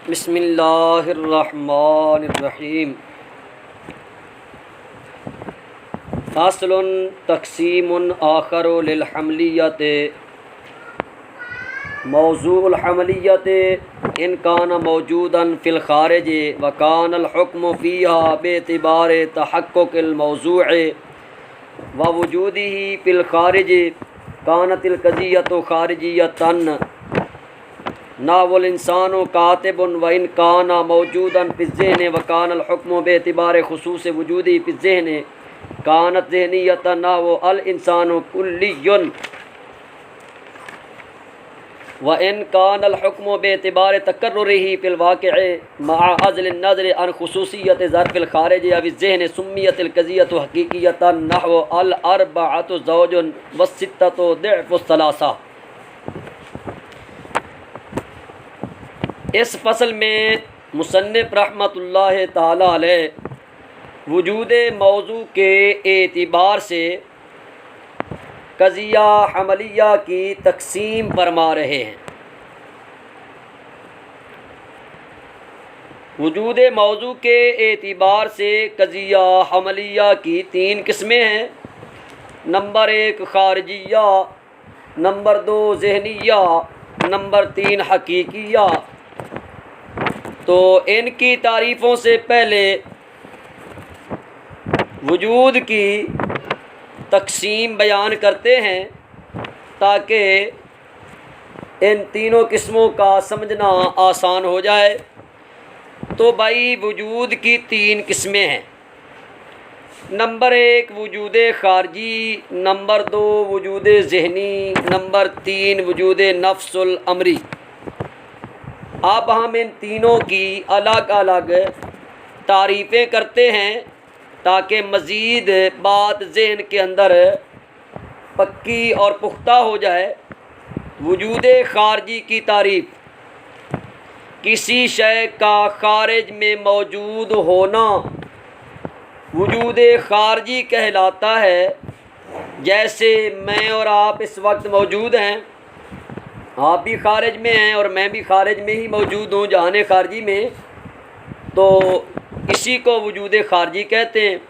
बिस्मिल्लाहिर्रहमानिर्रहीम। फ़ास्लुन तक़सीमुन आख़रु लिल हमलियत मौज़ूउल हमलियत इन कान मौजूदन फ़िल ख़ारिज व कानल हुक्मु फ़ीहा बेअतिबारि तहक़्क़ुक़िल मौज़ूअ व वजूदिही फ़िल ख़ारिज कानतिल क़ज़िय्यतु ख़ारिजिय्यतन नावल इंसानो कातिबुन व इन काना मौजूदन फ़िज़्ज़हन व कानल हुक्मु बेअतिबारि ख़ुसूस वजूदी फ़िज़्ज़हन कानत ज़हनियतन नाव अल इंसानु कुल्लियुन व इन कानल हुक्मु बेअतिबारि तक़र्रुरिही फ़िल वाक़िअ मअ अज़्लिन नज़रि अन ख़ुसूसियत ज़र्फ़िल ख़ारिज अव ज़हन सुम्मियतिल क़ज़िय्यतु हक़ीक़ियतन नहव अल अर्बअतु ज़ौजुन व सित्ततु ज़िअफ़ु सलासा। इस फ़सल में मुसन्निफ़ रहमतुल्लाह ताला अलैह वजूद मौजू के एतिबार से क़ज़िया हमलिया की तक़सीम फरमा रहे हैं। वजूद मौजू के एतिबार से क़ज़िया हमलिया की तीन किस्में हैं। नंबर एक ख़ारिजिया, नंबर दो ज़हनिया, नंबर तीन हकीकिया। तो इनकी तारीफ़ों से पहले वजूद की तक़सीम बयान करते हैं ताकि इन तीनों किस्मों का समझना आसान हो जाए। तो भाई वजूद की तीन किस्में हैं। नंबर एक वजूद ख़ारजी, नंबर दो वजूद ज़हनी, नंबर तीन वजूद नफ्सुल अमरी। अब हम इन तीनों की अलग अलग तारीफ़ें करते हैं ताकि मज़ीद बात ज़हन के अंदर पक्की और पुख्ता हो जाए। वजूद ख़ारजी की तारीफ़, किसी शय का ख़ारिज में मौजूद होना वजूद ख़ारजी कहलाता है। जैसे मैं और आप इस वक्त मौजूद हैं, आप भी ख़ारिज में हैं और मैं भी ख़ारिज में ही मौजूद हूँ, जहान ख़ारजी में। तो इसी को वजूद ख़ारजी कहते हैं।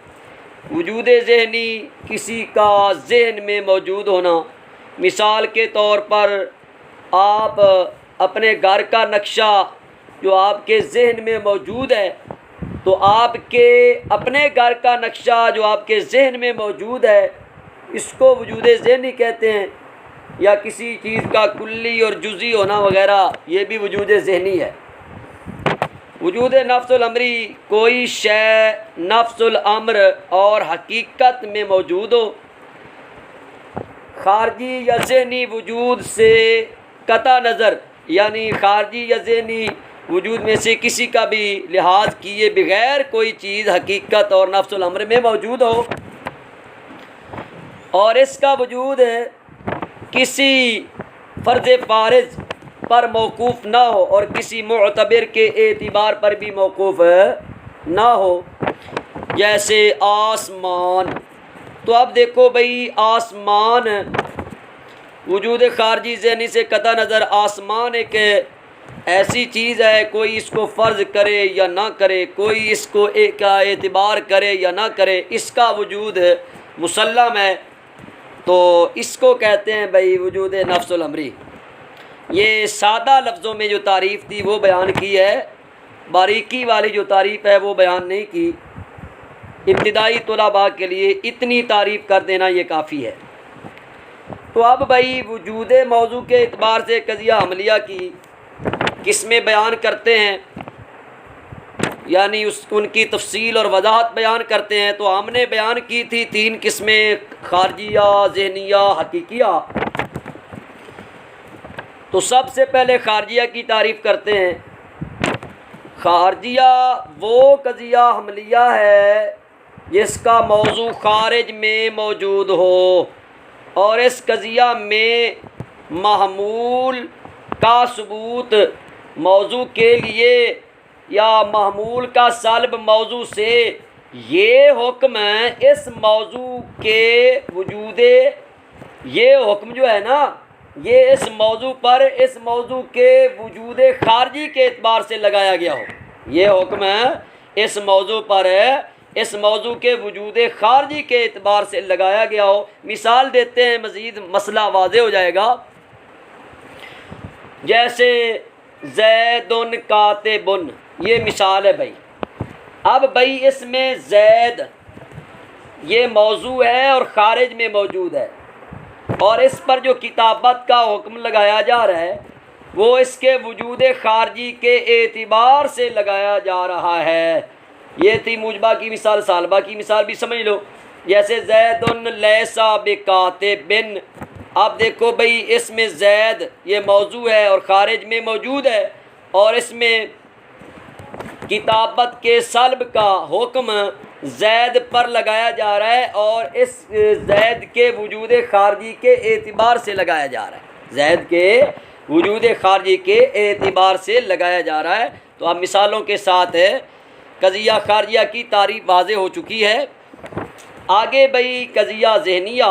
वजूद ज़हनी, किसी का ज़हन में मौजूद होना। मिसाल के तौर पर आप अपने घर का नक्शा जो आपके ज़हन में मौजूद है, तो आपके अपने घर का नक्शा जो आपके ज़हन में मौजूद है, इसको वजूद ज़हनी कहते हैं। या किसी चीज़ का कुल्ली और जुज़ी होना वगैरह, ये भी वजूद ज़हनी है। वजूद नफ्सुल अमरी, कोई शय नफ्सुल अम्र और हकीकत में मौजूद हो। ख़ारजी या ज़हनी वजूद से कता नज़र, यानी ख़ारजी या ज़हनी वजूद में से किसी का भी लिहाज किए बगैर कोई चीज़ हकीकत और नफ्सुल अम्र में मौजूद हो और इसका वजूद किसी फ़र्ज़ फ़ारिज़ पर मौकूफ़ ना हो और किसी मुअतबर के एतिबार पर भी मौकूफ़ ना हो। जैसे आसमान। तो अब देखो भाई, आसमान वजूद ख़ारजी ज़हनी से कता नज़र आसमान एक ऐसी चीज़ है, कोई इसको फ़र्ज़ करे या ना करे, कोई इसको एक एतिबार करे या ना करे, इसका वजूद मुसल्लम है। तो इसको कहते हैं भाई वजूद नफ्सुल अमरी। ये सादा लफ्ज़ों में जो तारीफ़ थी वो बयान की है, बारीकी वाली जो तारीफ़ है वो बयान नहीं की। इब्तिदाई तुलाबा के लिए इतनी तारीफ़ कर देना ये काफ़ी है। तो अब भाई वजूद मौजू के एतबार से क़ज़िया हमलिया की किस्में बयान करते हैं, यानी उनकी तफसील और वजाहत बयान करते हैं। तो हमने बयान की थी तीन किस्में, ख़ारजिया, ज़हनिया, हकीकिया। तो सबसे पहले ख़ारजिया की तारीफ़ करते हैं। ख़ारजिया वो क़ज़िया हमलिया है जिसका मौजू ख़ारिज में मौजूद हो और इस क़ज़िया में महमूल का सबूत मौजू के लिए या महमूल का सल्ब मौजू से ये हुक्म इस मौजू के वजूद, ये हुक्म जो है ना ये इस मौजू पर इस मौजू के वजूद खारजी के एतबार से लगाया गया हो। ये हुक्म इस मौजू पर इस मौजू के वजूद खारजी के एतबार से लगाया गया हो। मिसाल देते हैं, मज़ीद मसला वाज़े हो जाएगा। जैसे ज़ैदुन कातिबुन, ये मिसाल है भाई। अब भाई इसमें ज़ैद ये मौजू है और खारिज में मौजूद है, और इस पर जो किताबत का हुक्म लगाया जा रहा है वो इसके वजूद खारजी के एतबार से लगाया जा रहा है। ये थी मुजबा की मिसाल। सालबा की मिसाल भी समझ लो। जैसे ज़ैदुन लैसा बिकातिबिन, आप देखो भाई इसमें ज़ैद ये मौजू है और खारिज में मौजूद है, और इसमें किताबत के सल्ब का हुक्म ज़ैद पर लगाया जा रहा है, और इस ज़ैद के वजूद खारजी के एतबार से लगाया जा रहा है। ज़ैद के वजूद खारजी के एतबार से लगाया जा रहा है। तो अब मिसालों के साथ कज़िया खारजिया की तारीफ़ वाज़े हो चुकी है। आगे भाई कज़िया ज़हनिया।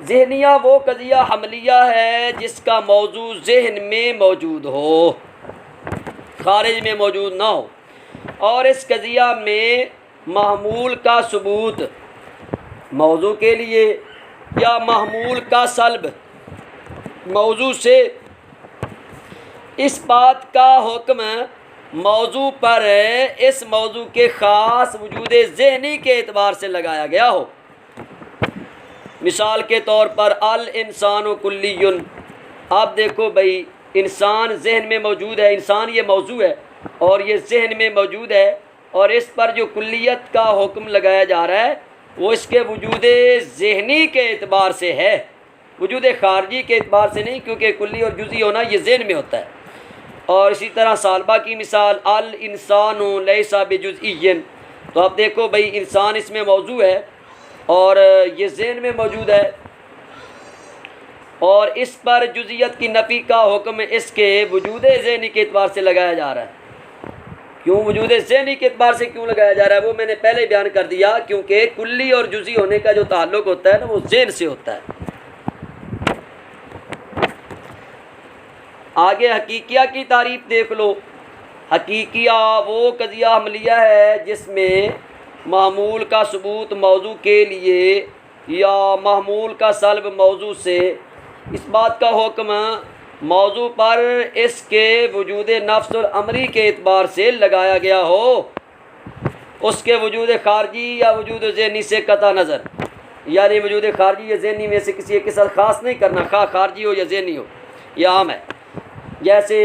ज़हनिया वो कज़िया हमलिया है जिसका मौजू ज़हन में मौजूद हो, खारिज में मौजूद ना हो, और इस कज़िया में महमूल का सबूत मौजू के लिए या महमूल का सल्ब मौजू से इस बात का हुक्म मौजू पर इस मौजू के ख़ास वजूद ज़हनी के एतबार से लगाया गया हो। मिसाल के तौर पर अल इंसान कुल्लियुन। आप देखो भाई इंसान जहन में मौजूद है, इंसान ये मौजू है और ये जहन में मौजूद है, और इस पर जो कुल्लियत का हुक्म लगाया जा रहा है वो इसके वजूद ज़हनी के एतबार से है, वजूद खारजी के एतबार से नहीं, क्योंकि कुल्ली और जुज़ी होना ये जहन में होता है। और इसी तरह सालबा की मिसाल अल इंसानु लैसा बिजुज़इय्यन। तो आप देखो भाई इंसान इसमें मौजू है और ये जहन में मौजूद है, और इस पर जुज़ियत की नफ़ी का हुक्म इसके वजूद ज़हनी के एतबार से लगाया जा रहा है। क्यों वजूद ज़हनी के एतबार से क्यों लगाया जा रहा है वो मैंने पहले ही बयान कर दिया, क्योंकि कुल्ली और जुज़ी होने का जो ताल्लुक़ होता है ना वो ज़हन से होता है। आगे हकीकिया की तारीफ़ देख लो। हकीकिया वो कज़िया हमलिया है जिसमें महमूल का सबूत मौजू के लिए या महमूल का सल्ब मौजू से इस बात का हुक्म मौजू पर इसके वजूद नफ्स और अमरी के एतबार से लगाया गया हो, उसके वजूद खारजी या वजूद ज़हनी से कता नज़र। यानी वजूद खारजी या ज़हनी में से किसी के साथ ख़ास नहीं करना, खा खारजी हो या ज़हनी हो, यह आम है। जैसे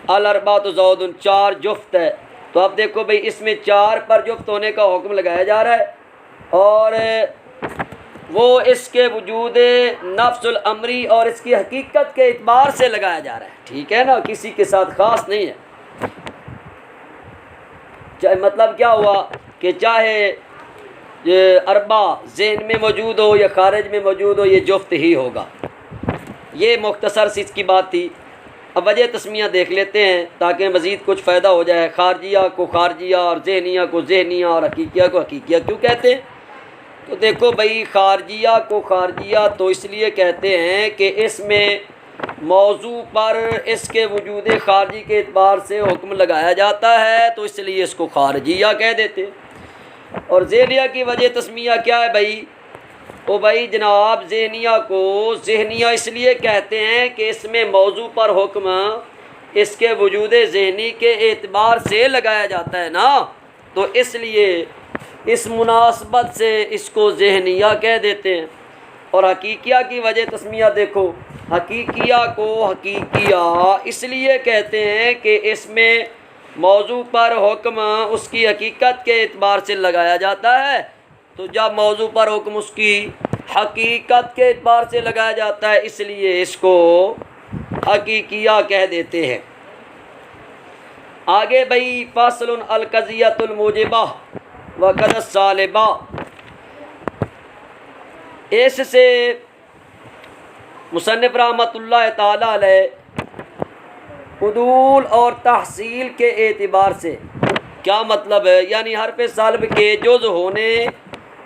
अल अरबातु ज़ौजुन, चार जुफ्त है, तो आप देखो भाई इसमें चार पर जुफ्त होने का हुक्म लगाया जा रहा है, और वो इसके वजूद नफ्सुल अमरी और इसकी हकीकत के एतबार से लगाया जा रहा है। ठीक है ना, किसी के साथ ख़ास नहीं है। चाहे मतलब क्या हुआ कि चाहे ये अरबा ज़हन में मौजूद हो या खारिज में मौजूद हो, ये जुफ्त ही होगा। ये मुख्तसर सी इसकी बात थी। अब वजह तस्मिया देख लेते हैं ताकि मज़ीद कुछ फ़ायदा हो जाए। खारजिया को खारजिया और ज़हनिया को ज़हनिया और हकीकिया को हकीकिया क्यों कहते हैं? तो देखो भाई खारजिया को खारजिया तो इसलिए कहते हैं कि इसमें मौजू पर इसके वजूद खारजी के एतबार से हुक्म लगाया जाता है, तो इसलिए इसको खारजिया कह देते। और ज़हनिया की वजह तस्मिया क्या है भाई? तो भाई जनाब ज़हनिया को ज़हनिया इसलिए कहते हैं कि इसमें मौजू पर हुक्म इसके वजूद ज़हनी के एतबार से लगाया जाता है ना, तो इसलिए इस मुनासबत से इसको ज़हनिया कह देते हैं। और हकीकिया की वजह तस्मिया देखो, हकीकिया को हकीकिया इसलिए कहते हैं कि इसमें मौजू पर हुक्म उसकी हकीकत के एतबार से लगाया जाता है, तो जब मौजू पर हुक्म उसकी हकीकत के एतबार से लगाया जाता है इसलिए इसको हकीकिया कह देते हैं। आगे भाई फासलुन अल कज़ियतुल मूजिबा व कज़स सालिबा। इससे मुसन्निफ़ रहमतुल्लाह ताला अलैह उदूल और तहसील के एतबार से क्या मतलब है, यानी हरफ साल्ब के जुज़ होने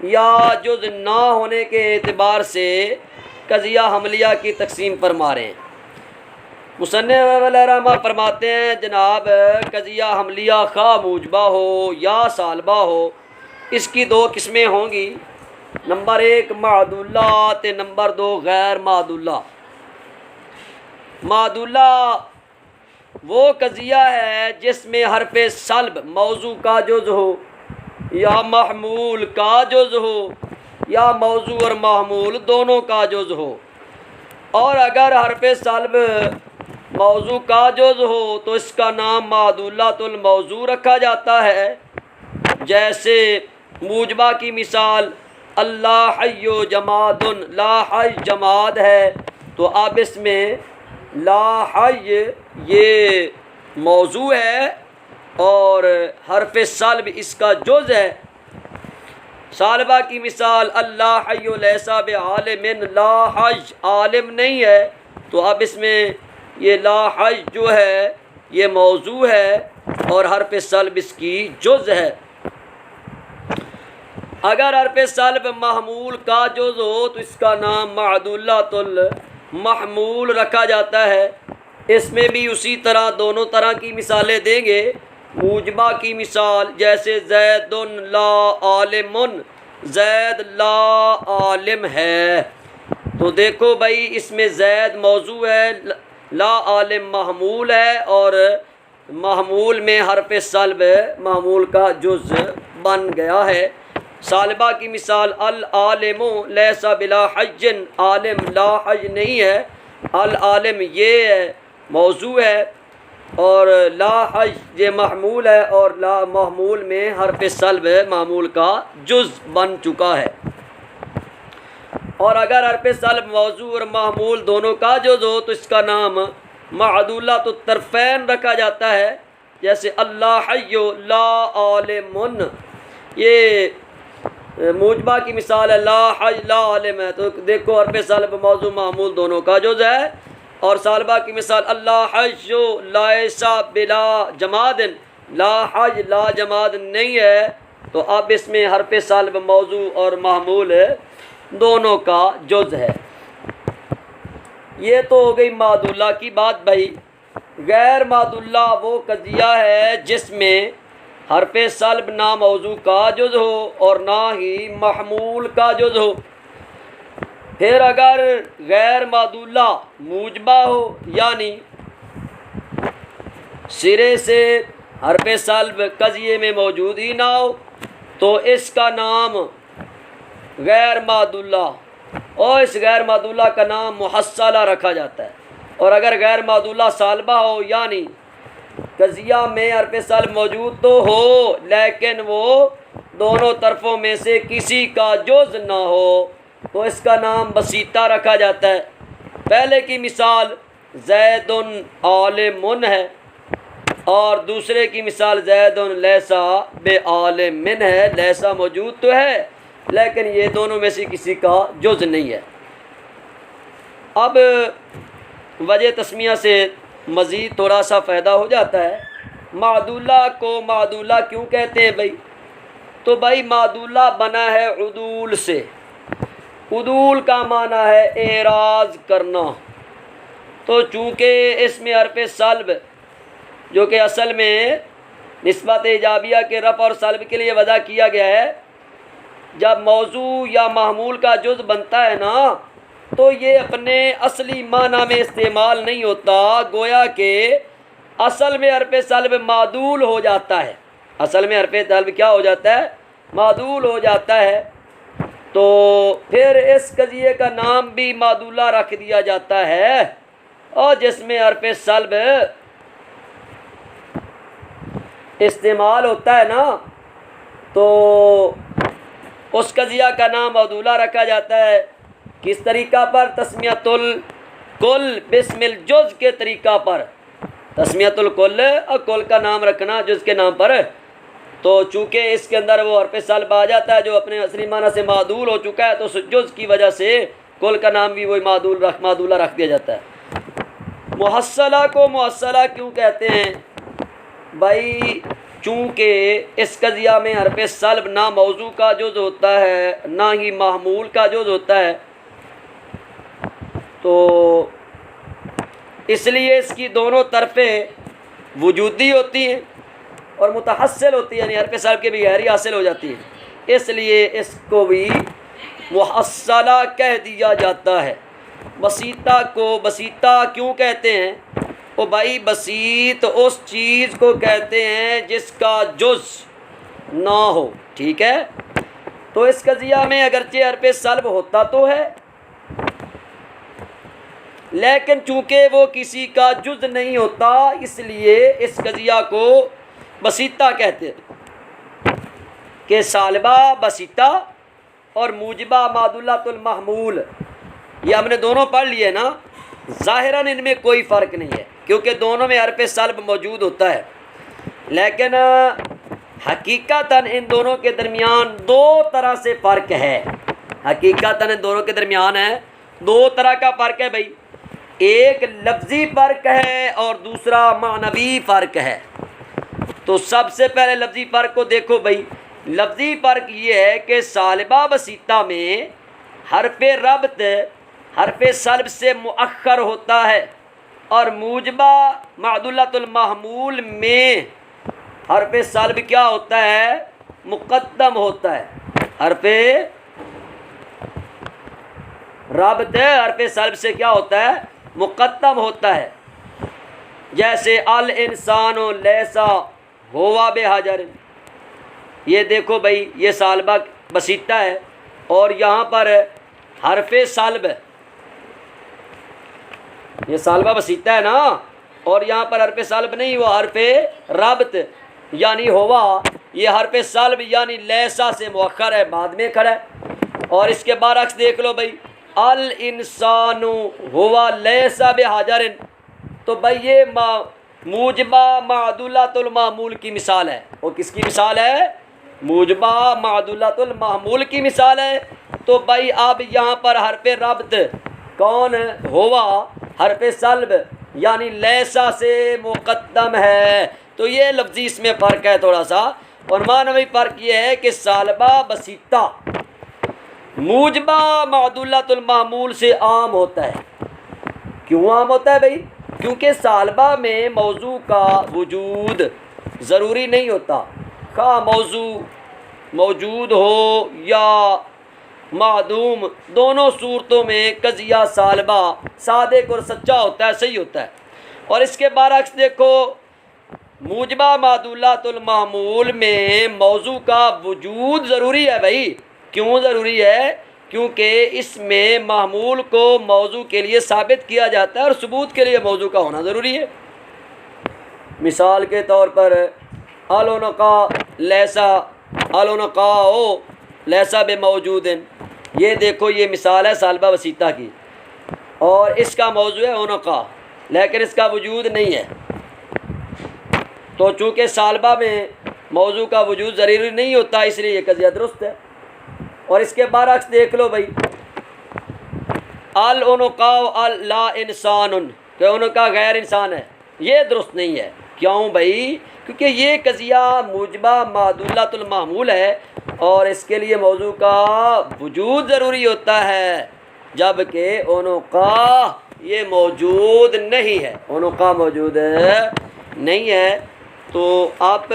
या जुज़ ना होने के एतबार से कज़िया हमलिया की तकसीम फरमा रहे हैं। मुसन्निफ़ फरमाते हैं जनाब कज़िया हमलिया खा मूजबा हो या सालबा हो, इसकी दो किस्में होंगी। नंबर एक मादुल्ला ते नंबर दो गैर मादुल्ला। मादुल्ला वो कज़िया है जिसमें हरफ सल्ब मौजू का जुज़ हो या महमूल का जुज़ हो या मौजू और महमूल दोनों का जुज़ हो। और अगर हरफ सल्ब मौजू का जुज़ हो तो इसका नाम मादुल्लातुल मौजू रखा जाता है। जैसे मूजबा की मिसाल अल्लाह हय्यो जमादुन, ला हय जमाद है, तो अब इसमें ला हय ये मौजू है और हरफ सल्ब इसका जुज़ है। सालबा की मिसाल अल्लाह हय्यो लैसा बिआलिमिन, ला हज आलिम नहीं है, तो अब इसमें ये ला हज जो है ये मौजू है और हरफ सल्ब इसकी जुज़ है। अगर हरफ सल्ब महमूल का जुज़ हो तो इसका नाम मादुल्लातुल महमूल रखा जाता है। इसमें भी उसी तरह दोनों तरह की मिसालें देंगे। मूजबा की मिसाल जैसे जैदुन ला आलिमुन, जैद ला आलिम है, तो देखो भाई इसमें जैद मौजू है, ला आलिम महमूल है और महमूल में हरफ सल्ब महमूल का जुज़ बन गया है। सालबा की मिसाल अल आलिमो लैसा बिला हज्जिन, आलिम ला हज नहीं है, अल आलिम ये मौजू है और ला हज ये महमूल है और ला महमूल में हरफ सल्ब महमूल का जुज़ बन चुका है। और अगर हरफ सल्ब मौजू और महमूल दोनों का जुज़ हो तो इसका नाम मादुल्लातुत तरफ़ैन रखा जाता है। जैसे अल्लाह हय्यो ला आलिमुन, ये मूजबा की मिसाल है, ला हज ला आलिम है, तो देखो हरफ सल्ब मौजू महमूल दोनों का जुज़ है। और सालबा की मिसाल अल्लाह हज लाइसा बिला जमादिन, ला हज ला जमाद नहीं है, तो अब इसमें हरफ सल्ब मौजू और महमूल दोनों का जुज़ है। ये तो हो गई मादुल्ला की बात भाई। गैर मादुल्ला वो कज़िया है जिसमें हरफ सल्ब ना मौजू का जुज़ हो और ना ही महमूल का जुज़ हो। फिर अगर गैर मादुल्ला मूजबा हो यानी सिरे से हरफ सल्ब कज़िये में मौजूद ही ना हो तो इसका नाम गैर मादुल्ला और इस गैर मादुल्ला का नाम मुहस्सला रखा जाता है। और अगर गैर मादुल्ला सालबा हो यानी कज़िया में हरफ सल्ब मौजूद तो हो लेकिन वो दोनों तरफ़ों में से किसी का जुज़ ना हो तो इसका नाम बसीता रखा जाता है। पहले की मिसाल जैदुन आलिमुन है और दूसरे की मिसाल जैदुन लैसा बे आलिमिन है। लैसा मौजूद तो है लेकिन ये दोनों में से किसी का जुज़ नहीं है। अब वजह तस्मिया से मज़ीद थोड़ा सा फ़ायदा हो जाता है। मादुल्ला को मादुल्ला क्यों कहते हैं भाई? तो भाई मादुल्ला बना है उदूल से। उदूल का माना है एराज़ करना। तो चूँकि इसमें हरफ सल्ब जो कि असल में निस्बत इजाबिया के रफ़ और सल्ब के लिए वज़ा किया गया है, जब मौजू या महमूल का जुज़ बनता है ना तो ये अपने असली माना में इस्तेमाल नहीं होता, गोया के असल में हरफ सल्ब मादूल हो जाता है। असल में हरफ सल्ब क्या हो जाता है? मादूल हो जाता है। तो फिर इस कज़िये का नाम भी मादुल्ला रख दिया जाता है और जिसमें हरफ सल्ब इस्तेमाल होता है ना तो उस कज़िया का नाम मादुल्ला रखा जाता है। किस तरीक़ा पर? तस्मियतुल कुल बिस्मिल जुज़ के तरीक़ा पर। तस्मियतुल कुल और कुल का नाम रखना जुज़ के नाम पर। तो चूँकि इसके अंदर वो हरफ सल्ब आ जाता है जो अपने असली माना से मादूल हो चुका है, तो उस जुज़ की वजह से कुल का नाम भी वही मादुल्ला रख दिया जाता है। मुहस्सला को मुहस्सला क्यों कहते हैं भाई? चूँकि इस कज़िया में हरफ सल्ब ना मौजू का जुज़ होता है ना ही महमूल का जुज़ होता है। तो इसलिए इसकी दोनों तरफ़ें वजूदी होती हैं और मुतहस्सिल होती है, यानी हरफ साहब की भी गहरी हासिल हो जाती है, इसलिए इसको भी मुहस्सला कह दिया जाता है। बसीता को बसीता क्यों कहते हैं? ओ भाई बसीत उस चीज़ को कहते हैं जिसका जुज़ ना हो, ठीक है। तो इस कज़िया में अगरचे हरफ सल्ब होता तो है, लेकिन चूँकि वो किसी का जुज़ नहीं होता, इसलिए इस कज़िया को बसीता कहते हैं कि सालबा बसीता और मूजबा मादुल्लातुल महमूल, ये हमने दोनों पढ़ लिए ना। ज़ाहिरन इनमें कोई फ़र्क नहीं है क्योंकि दोनों में हरफ सल्ब मौजूद होता है, लेकिन हकीकतन इन दोनों के दरमियान दो तरह से फ़र्क है। हकीकतन इन दोनों के दरमियान है दो तरह का फ़र्क है भाई। एक लफ्ज़ी फ़र्क है और दूसरा मानवी फ़र्क है। तो सबसे पहले लफ्ज़ी फ़र्क को देखो भाई। लफ्ज़ी फ़र्क ये है कि सालिबा बसीता में हरफ रब्त हरफ सल्ब से मुअख्खर होता है और मूजबा मादुल्लातुल महमूल में हरफ सल्ब क्या होता है? मुक़द्दम होता है। हरफ रब्त हरफ सल्ब से क्या होता है? मुक़द्दम होता है। जैसे अल इंसानो लैसा होवा बेहाजर, ये देखो भाई ये सालबा बसीता है और यहाँ पर हरफ सल्ब, ये सालबा बसीता है ना, और यहाँ पर हरफ सल्ब नहीं, वो हरफ रब्त यानी होवा, ये हरफ सल्ब यानी लैसा से मुअख्खर है, बाद में खड़ा है। और इसके बरअक्स देख लो भाई, अल इंसानु हुवा लैसा बेहाजरिन, तो भाई ये मूजबा मादुल्लातुल मामूल की मिसाल है। वो किसकी मिसाल है? मूजबा मादुल्लातुल मामूल की मिसाल है। तो भाई अब यहाँ पर हरफ रब्त कौन होवा हरफ सल्ब यानी लैसा से मुक़द्दम है। तो ये लफ्ज़ी इसमें फ़र्क है थोड़ा सा। और मानवी फ़र्क ये है कि सालबा बसीता मूजबा मादुल्लातुल मामूल से आम होता है। क्यों आम होता है भाई? क्योंकि सालबा में मौजू का वजूद ज़रूरी नहीं होता। खा मौजू मौजूद हो या मादूम, दोनों सूरतों में कज़िया सालबा सादिक और सच्चा होता है, सही होता है। और इसके बरअक्स देखो, मूजबा मादुल्लातुल मामूल में मौजू का वजूद ज़रूरी है भाई। क्यों ज़रूरी है? क्योंकि इसमें मामूल को मौजू के लिए साबित किया जाता है और सबूत के लिए मौजू का होना ज़रूरी है। मिसाल के तौर पर अलनका लैसा अलनका ओ लैसा बे मौजूदिन, ये देखो ये मिसाल है सालबा वसीता की और इसका मौजू है उनका, लेकिन इसका वजूद नहीं है। तो चूँकि सालबा में मौजू का वजूद ज़रूरी नहीं होता, इसलिए ये कज़िया दुरुस्त है। और इसके बरअक्स देख लो भाई, अल उनका अल ला इंसानुन, कि उनका गैर इंसान है, ये दुरुस्त नहीं है। क्यों भाई? क्योंकि ये कज़िया मूजबा मादुल्लातुल मामूल है और इसके लिए मौजू का वजूद ज़रूरी होता है, जबकि उनका ये मौजूद नहीं है, उनका मौजूद नहीं है। तो आप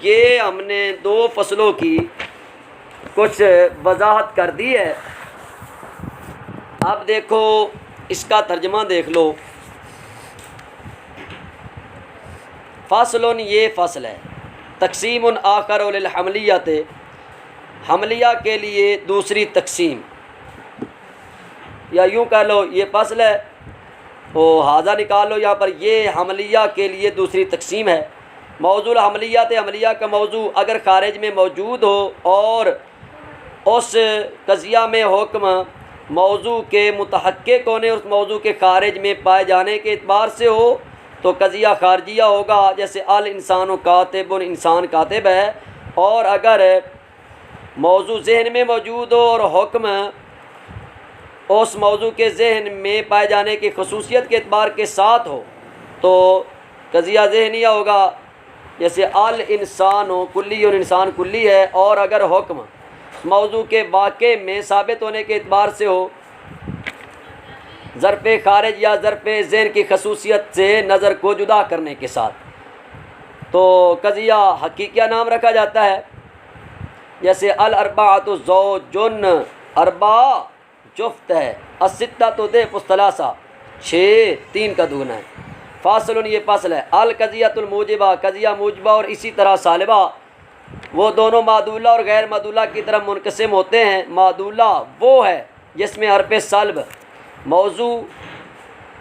ये हमने दो फसलों की कुछ वजाहत कर दी है। अब देखो इसका तर्जमा देख लो। फ़सलन, ये फ़सल है। तक़सीमुन आखर लिल हमलियत, हमलिया के लिए दूसरी तकसीम, या यूँ कह लो ये फ़सल है, तो हाजा निकाल लो यहाँ पर, ये हमलिया के लिए दूसरी तकसीम है। मौजूल हमलियात, हमलिया का मौजू अगर खारिज में मौजूद हो और उस कज़िया में हुक्म मौजू के मुतहक्किक होने उस मौजू के खारिज में पाए जाने के एतबार से हो तो कज़िया खारजिया होगा। जैसे अल इंसानु कातिबुन, इंसान कातिब है। और अगर मौजू ज़हन में मौजूद हो और हुक्म उस मौजू के ज़हन में पाए जाने की खसूसियत के एतबार के साथ हो तो कज़िया ज़हनिया होगा। जैसे अल इंसानु कुल्ली, और इंसान कुल्ली है, और अगर हुक्म मौजू के वाक़े में साबित होने के एतबार से हो ज़रफ़ खारिज या ज़रफ़ ज़हन की खसूसियत से नज़र को जुदा करने के साथ। तो कज़िया हकीकिया नाम रखा जाता है, जैसे अल अरबाअतु ज़ौजुन, अरबा जुफ्त है, अस्सित्ता तो दे पुस्तलासा 6 3 का दुगना है। फासलुन ये फसल है। अल कज़ियतुल मूजिबा, कज़िया मूजिबा और इसी तरह सालिबा, वो दोनों मादूला और गैर मादूला की तरफ मुनक़सिम होते हैं। मादूला वो है जिसमें हरफ सल्ब मौजू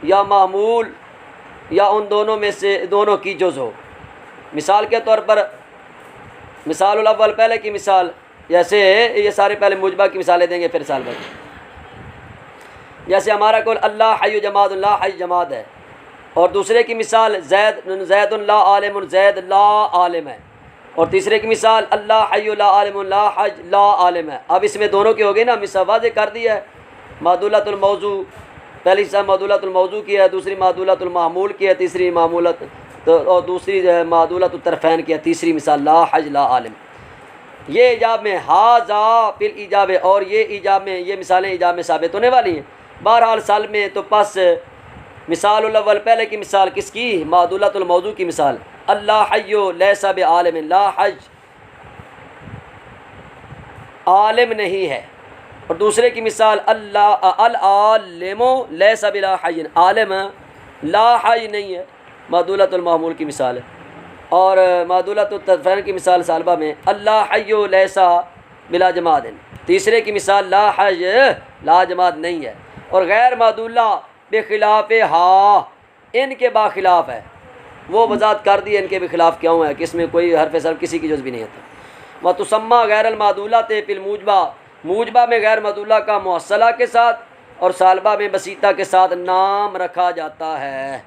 या मामूल या उन दोनों में से दोनों की जुज़ हो। मिसाल के तौर पर मिसालुल अव्वल, पहले की मिसाल, जैसे ये सारे पहले मुजबा की मिसालें देंगे फिर साल भर। जैसे हमारा कौल अल्लाह हय्यु जमादुन, ला हय्य जमाद है, और दूसरे की मिसाल ज़ैदुन ला आलिमुन, ज़ैद ला आलिम है, और तीसरे की मिसाल अल्लाह हय्यु ला आलिमुन ला हज ला आलिम है। अब इसमें दोनों की हो गई ना, मिसाल वाज़ेह कर दिया है। मादूलतुल मौजू, पहली मिसाल मादूलतुल मौजू की है, दूसरी मादूलतुल मामूल की है, तीसरी मामूलत तो और दूसरी मादूलतुल तरफ़ैन की है, तीसरी मिसाल ला हज ला आलिम। ये ईजाब में हाजा फिल ईजाब है, और ये ईजाब में, ये मिसालें ईजाब में साबित होने वाली हैं। बहरहाल साल में तो पस मिसालुल अव्वल, पहले की मिसाल किसकी, मादूलतुल मौजू की मिसाल, अल्लाह हय्यु लैसा बि आलिम, ला हज आलिम नहीं है, और दूसरे की मिसाल अल्लाह अल आलिमो लैसा बिला हय्यिन, आलिम ला हय नहीं है, मादूलतुल मामूल की मिसाल है। और मादूलतुल तरफ़ैन की मिसाल सालबा में अल्लाह हय्यु लैसा बिला जमादिन, तीसरे की मिसाल ला हय ला जमाद नहीं है। और गैर मादूला बेखिलाफ़ हा, इनके बाखिलाफ़ है, वो वजात कर दी इनके भी खिलाफ़ क्यों है कि इसमें कोई हरफ सल्ब किसी की जुज़ भी नहीं होता। व तुसम्मा गैर अलमादूला ते फिल मूजबा, मूजबा में गैर मदूला का मुअस्सला के साथ और सालबा में बसीता के साथ नाम रखा जाता है।